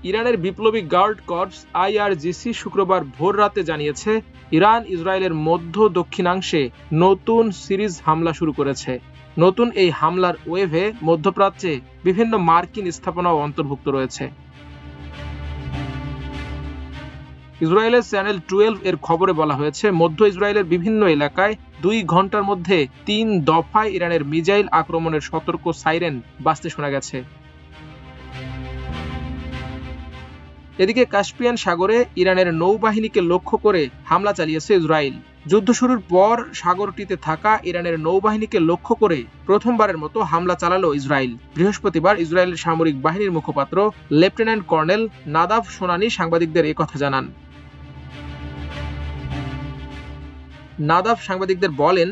ইরানের বিপ্লবী guard corps IRGC শুক্রবার ভোর রাতে জানিয়েছে, ইরান ইসরায়েলের মধ্য দক্ষিণাংশে নতুন সিরিজ হামলা শুরু করেছে। নতুন এই হামলার ওয়েভে মধ্যপ্রাচ্যে বিভিন্ন মার্কিন স্থাপনাও অন্তর্ভুক্ত রয়েছে। ইসরায়েলের চ্যানেল 12 এর খবরে বলা হয়েছে, মধ্য ইসরায়েলের বিভিন্ন এলাকায় 2 ঘন্টার মধ্যে 3 দফায় ইরানের মিসাইল আক্রমণের সতর্ক সাইরেন বাজতে শোনা গেছে। এদিকে কাস্পিয়ান সাগরে ইরানের নৌবাহিনীকে লক্ষ্য করে হামলা চালিয়েছে ইসরায়েল। যুদ্ধ শুরুর পর সাগরটিতে থাকা ইরানের নৌবাহিনীকে লক্ষ্য করে প্রথমবারের মতো হামলা চালালো ইসরায়েল। বৃহস্পতিবার ইসরায়েলের সামরিক বাহিনীর মুখপাত্র লেফটেন্যান্ট কর্নেল নাদাভ সোনানি সাংবাদিকদের একথা জানান। নাদাভ সাংবাদিকদের বলেন,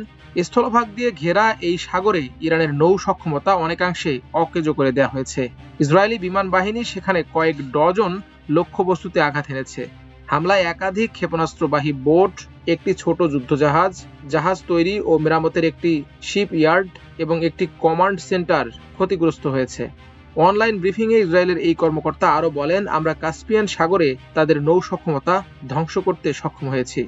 স্থলভাগ দিয়ে ঘেরা এই সাগরে ইরানের নৌ সক্ষমতা অনেকাংশে অকেজো করে দেওয়া হয়েছে। ইসরায়েলি বিমান বাহিনী সেখানে কয়েক ডজন লক্ষ্যবস্তুতে আঘাত এনেছে। হামলায় একাধিক ক্ষেপণাস্ত্রবাহী বোট, একটি ছোট যুদ্ধজাহাজ, জাহাজ তৈরি ও মেরামতের একটি শিপ ইয়ার্ড এবং একটি কমান্ড সেন্টার ক্ষতিগ্রস্ত হয়েছে। অনলাইন ব্রিফিংয়ে ইসরায়েলের এই কর্মকর্তা আরও বলেন, আমরা কাস্পিয়ান সাগরে তাদের নৌ সক্ষমতা ধ্বংস করতে সক্ষম হয়েছি।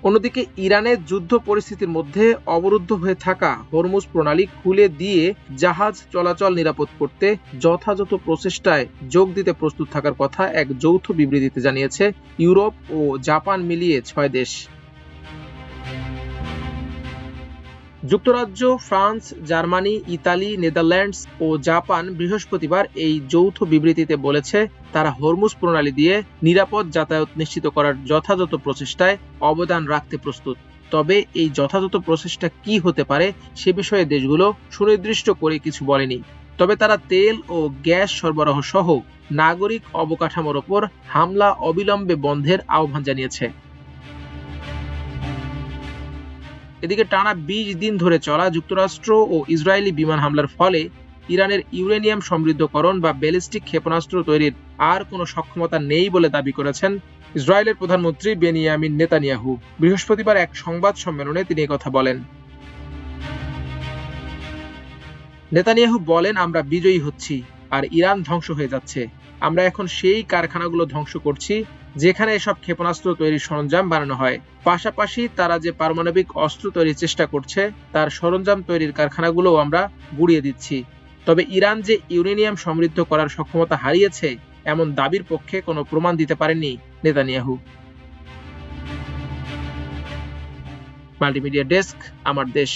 অন্যদিকে ইরানের যুদ্ধ পরিস্থিতির মধ্যে অবরুদ্ধ হয়ে থাকা হরমুজ প্রণালী খুলে দিয়ে জাহাজ চলাচল নিরাপদ করতে যথাযথ প্রচেষ্টায় যোগ দিতে প্রস্তুত থাকার কথা এক যৌথ বিবৃতিতে জানিয়েছে ইউরোপ ও জাপান মিলিয়ে 6 দেশ। যুক্তরাজ্য, ফ্রান্স, জার্মানি, ইতালি, নেদারল্যান্ডস ও জাপান বৃহস্পতিবার এই যৌথ বিবৃতিতে বলেছে, তারা হরমুজ প্রণালী দিয়ে নিরাপদ যাতায়াত নিশ্চিত করার যথাযথ প্রচেষ্টায় অবদান রাখতে প্রস্তুত। তবে এই যথাযথ প্রচেষ্টা কি হতে পারে সে বিষয়ে দেশগুলো সুনির্দিষ্ট করে কিছু বলেনি। তবে তারা তেল ও গ্যাস সরবরাহ সহ নাগরিক অবকাঠামোর ওপর হামলা অবিলম্বে বন্ধের আহ্বান জানিয়েছে। এদিকে টানা 20 দিন ধরে চলা যুক্তরাষ্ট্র ও ইসরায়েলি বিমান হামলার ফলে ইরানের ইউরেনিয়াম সমৃদ্ধকরণ বা ব্যালিস্টিক ক্ষেপণাস্ত্র তৈরির আর কোনো সক্ষমতা নেই বলে দাবি করেছেন ইসরায়েলের প্রধানমন্ত্রী বেনিয়ামিন নেতানিয়াহু। বৃহস্পতিবার এক সংবাদ সম্মেলনে তিনি একথা বলেন। নেতানিয়াহু বলেন, আমরা বিজয়ী হচ্ছি আর ইরান ধ্বংস হয়ে যাচ্ছে। আমরা এখন সেই কারখানাগুলো ধ্বংস করছি যেখানে এসব ক্ষেপণাস্ত্র তৈরির সরঞ্জাম বানানো হয়। পাশাপাশি তারা যে পারমাণবিক অস্ত্র তৈরির চেষ্টা করছে তার সরঞ্জাম তৈরির কারখানাগুলোও আমরা গুড়িয়ে দিচ্ছি। তবে ইরান যে ইউরেনিয়াম সমৃদ্ধ করার সক্ষমতা হারিয়েছে এমন দাবির পক্ষে কোনো প্রমাণ দিতে পারেননি নেতানিয়াহু। মাল্টিমিডিয়া ডেস্ক, আমার দেশ।